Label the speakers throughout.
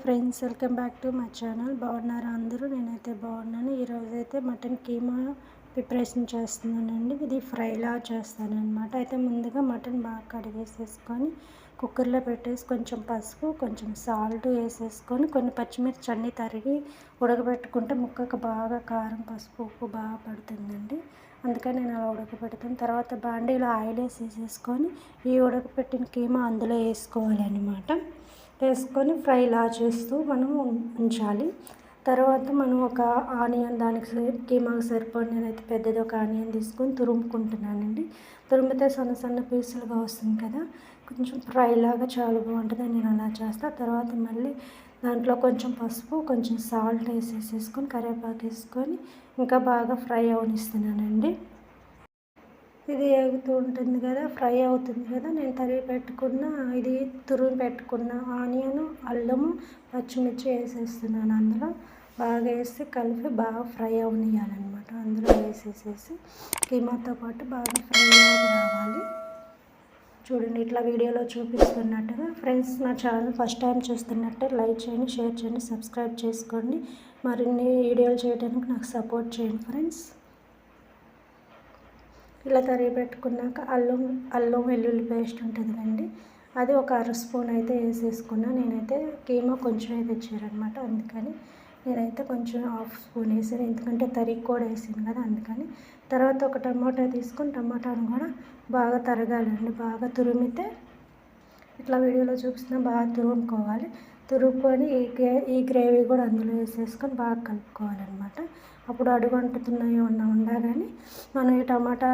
Speaker 1: Friends, welcome back to my channel. బాగున్నారా అందరూ? నేనైతే బాగున్నాను. ఈరోజైతే మటన్ కీమా ప్రిపరేషన్ చేస్తున్నానండి. ఇది ఫ్రైలా చేస్తానన్నమాట. అయితే ముందుగా మటన్ బాగా కడిగేసేసుకొని కుక్కర్లో పెట్టేసి కొంచెం పసుపు, కొంచెం సాల్ట్ వేసేసుకొని కొన్ని పచ్చిమిర్చి అన్నీ తరిగి ఉడకబెట్టుకుంటే ముక్కకు బాగా కారం, పసుపు, ఉప్పు బాగా పడుతుందండి. అందుకని నేను అలా ఉడకబెడతాను. తర్వాత బాండీలో ఆయిల్ వేసేసుకొని ఈ ఉడకబెట్టిన కీమా అందులో వేసుకోవాలన్నమాట. వేసుకొని ఫ్రైలా చేస్తూ మనం ఉంచాలి. తర్వాత మనం ఒక ఆనియన్, దానికి కీమాకు సరిపడి నేనైతే పెద్దది ఒక ఆనియన్ తీసుకొని తురుముకుంటున్నానండి. తురిమితే సన్న సన్న పీసులుగా వస్తుంది కదా, కొంచెం ఫ్రై లాగా చాలా బాగుంటుంది. నేను అలా చేస్తాను. తర్వాత మళ్ళీ దాంట్లో కొంచెం పసుపు, కొంచెం సాల్ట్ వేసేసుకొని కరివేపాకు వేసుకొని ఇంకా బాగా ఫ్రై అవనిస్తున్నానండి. ఇది వేగుతూ ఉంటుంది కదా, ఫ్రై అవుతుంది కదా, నేను తరిగి పెట్టుకున్న ఇది తురిమి పెట్టుకున్న ఆనియన్, అల్లము, పచ్చిమిర్చి వేసేస్తున్నాను. అందులో బాగా వేసి కలిపి బాగా ఫ్రై అవనియాలన్నమాట. అందులో వేసేసేసి కీమాతో పాటు బాగా ఫ్రై రావాలి. చూడండి, ఇట్లా వీడియోలో చూపిస్తున్నట్టుగా. ఫ్రెండ్స్, నా ఛానల్ ఫస్ట్ టైం చూస్తున్నట్టే లైక్ చేయండి, షేర్ చేయండి, సబ్స్క్రైబ్ చేసుకోండి. మరిన్ని వీడియోలు చేయడానికి నాకు సపోర్ట్ చేయండి ఫ్రెండ్స్. ఇలా తరిగి పెట్టుకున్నాక అల్లం వెల్లుల్లి పేస్ట్ ఉంటుంది కండి, అది ఒక అర స్పూన్ అయితే వేసేసుకున్నా. నేనైతే కీమా కొంచెం తెచ్చారనమాట, అందుకని నేనైతే కొంచెం హాఫ్ స్పూన్ వేసాను. ఎందుకంటే తరిగి కూడా వేసాను కదా, అందుకని. తర్వాత ఒక టమాటా తీసుకొని టమాటాను కూడా బాగా తరగాలండి. బాగా తురిమితే ఇట్లా వీడియోలో చూపిస్తున్నా బాగా తురుముకోవాలి. తురుముకొని ఈ గ్రేవీ కూడా అందులో వేసేసుకొని బాగా కలుపుకోవాలన్నమాట. అప్పుడు అడుగంటుతున్నాయి ఉండగానే మనం ఈ టమాటా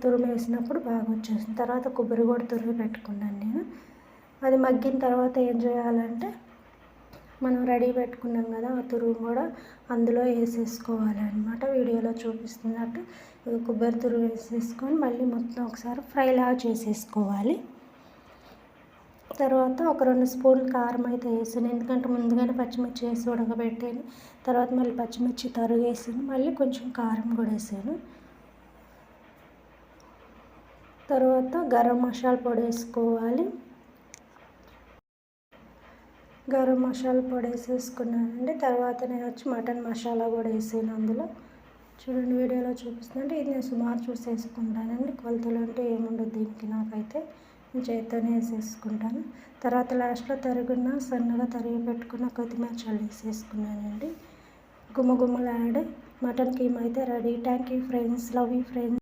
Speaker 1: తురుము వేసినప్పుడు బాగా వచ్చేసింది. తర్వాత కొబ్బరి కూడా తురిమి పెట్టుకున్నాను నేను. అది మగ్గిన తర్వాత ఏం చేయాలంటే మనం రెడీ పెట్టుకున్నాం కదా, ఆ తురుము కూడా అందులో వేసేసుకోవాలన్నమాట. వీడియోలో చూపిస్తున్నట్టు కొబ్బరి తురుము వేసేసుకొని మళ్ళీ మొత్తం ఒకసారి ఫ్రైలాగా చేసేసుకోవాలి. తర్వాత ఒక 2 స్పూన్లు కారం అయితే వేసాను, ఎందుకంటే ముందుగానే పచ్చిమిర్చి వేసి ఉడకబెట్టాను. తర్వాత మళ్ళీ పచ్చిమిర్చి తరుగేసాను, మళ్ళీ కొంచెం కారం కూడా వేసాను. తర్వాత గరం మసాలా పొడి వేసుకోవాలి. గరం మసాలా పొడి వేసేసుకున్నానండి. తర్వాత నేను వచ్చి మటన్ మసాలా కూడా వేసాను అందులో. చూడండి, వీడియోలో చూపిస్తుందంటే ఇది నేను సుమారు చూసి వేసుకుంటానండి. కొలతలు అంటే ఏముండదు దీనికి, నాకైతే నేను చేత్తోనే వేసేసుకుంటాను. తర్వాత లాస్ట్లో సన్నగా తరిగి పెట్టుకున్న కొత్తిమీర చల్లేసేసుకున్నానండి. గుమ్మగుమ్మలాడే మటన్ కీమా అయితే ready. Thank you friends. Love you friends.